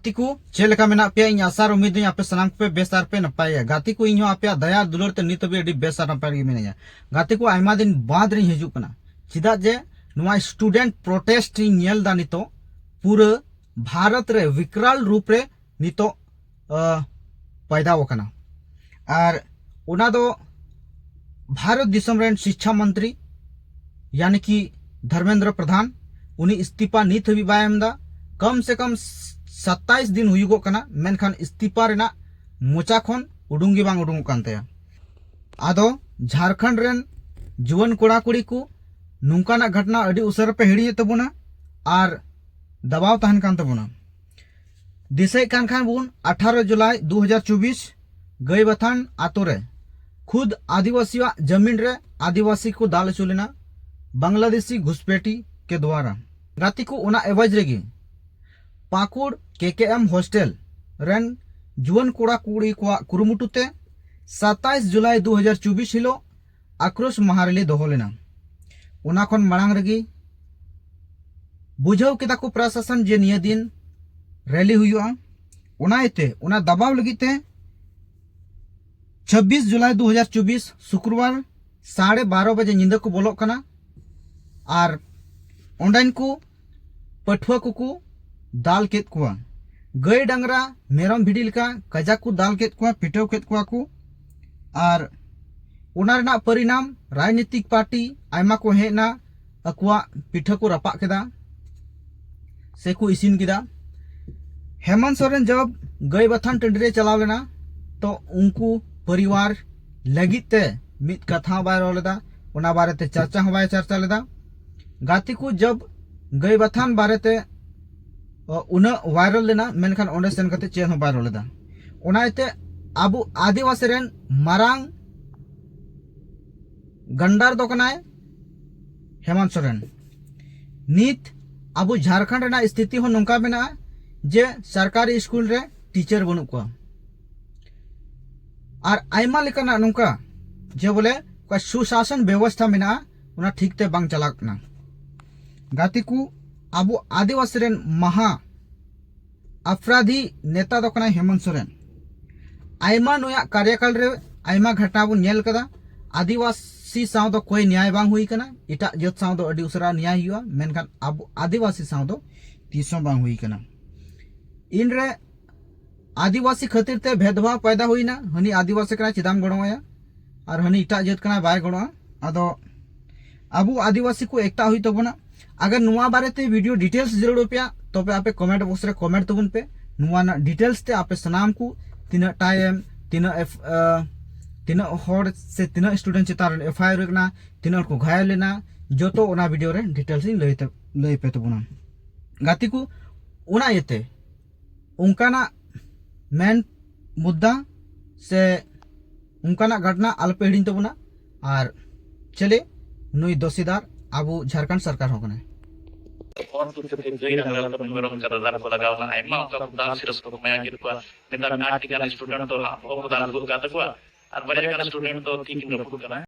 गाती को चेलका मेना पे इन आसार उम्मीद आपे सनाम पे बेसार पे नपाया गाती को इन आपे दया दुलर ते नित भी बेसार नपाय गे मेना गाती को आयमा दिन बाद रे हिजु कना चिदा जे नुआ स्टूडेंट प्रोटेस्ट नेल दा नितो पूरा भारत रे विकराल रूप रे नितो पैदा वकना और उना दो भारत दिसम रेन शिक्षा मंत्री यानी कि धर्मेंद्र प्रधान उनी इस्तीफा नित हबी बायमदा कम से कम 27 दिन हुयुगो कना मेनखान इस्तीफा रेना मोचा खन उडुंगी बांग उडुंग कान तया आदो झारखंड रेन जुवन कोड़ा कुड़ी को नुंकाना घटना अडी उसर पे हिड़ी तबुना और दबाव तहन कान तबुना दिसे कान खान बुन 18 जुलाई 2024 गईबथान आतो रे खुद आदिवासी जमीन रे आदिवासी को दाल चुलेना बांग्लादेशी घुसपैठी के द्वारा गाती को उना एवज रेगी पाकुड़ केकेएम हॉस्टल रेन जुवन कोड़ा कुड़ी को कुरुमुटुते 27 जुलाई 2024 हिलो आक्रोश महारैली दोहो लेना उना खन मांग रेगी बुझाव केदा को प्रशासन जे निया दिन रैली हुआ उना इते उना दबाव लगिते 26 जुलाई 2024 शुक्रवार 12:30 बजे निंदा को बोलो कना और ओंडाइन को पठुआ को दाल केत कुआ गई डांगरा मेरम भिडी लेका कजा को दाल केत कुआ पिटव केत कुआ को और उना रेना परिणाम राजनीतिक पार्टी आयमा को हेना अकुआ पिठा को रपा केदा से को इसिन केदा हेमंत सोरेन जब गई बथान टंडी रे चलाव लेना तो उनको परिवार लगित ते मित कथा बाय रोलेदा उना बारे ते चर्चा हो बाय चर्चा लेदा गाती को जब गई बथान बारे ते उना वायरल लेना मेनखान ओंडे सेन कते चेन हो बाय रोलेदा उना इते आबु आदिवासी रेन मारांग गंडार दोकनाय हेमंत सोरेन नित आबु झारखंड रेना स्थिति हो नोंका मेना जे सरकारी स्कूल रे टीचर बनु को और आयमा लेकाना नोंका जे बोले का सुशासन व्यवस्था मेना उना ठीक ते बांग चलाकना गाती को आबु आदिवासी रेन महा अपराधी नेता दोकना हेमंत सोरेन आयमा नोया कार्यकाल रे आयमा घटना बन नेल कदा आदिवासी साव दो कोई न्याय बांग हुई कना इटा जत साव दो अडी उसरा न्याय हुआ मेनखान आबु आदिवासी साव दो तीसो बांग हुई कना इन रे आदिवासी खातिर ते भेदभाव पैदा हुईना हनी आदिवासी कना चिदाम गणवाया और हनी इटा जत कना बाय गणवा आदो आबु आदिवासी को एकता हुई तबना अगर नुआ बारे ते वीडियो डिटेल्स जरूर पे तो पे आपे कमेंट बॉक्स रे कमेंट तबन पे नुआ ना डिटेल्स ते आपे सनाम को तिना टाइम तिना हॉर से तिना स्टूडेंट चितार एफआईआर रेना तिना को घायल लेना जो तो ओना वीडियो रे डिटेल्स लई पे तबना गाती को उना येते उनकाना मेन मुद्दा से उनकाना घटना अल्प हिड़ी तबना और चले नुई दोषीदार आबू झारखंड सरकार होकने और कुछ गई रहा तो मेरम करदार को लगावना आयमा का दाल सिरस को मैं गिर को निता आर्टिकल स्टूडेंट तो वो दाल को गाता को और बड़े का स्टूडेंट तो ठीक न को करा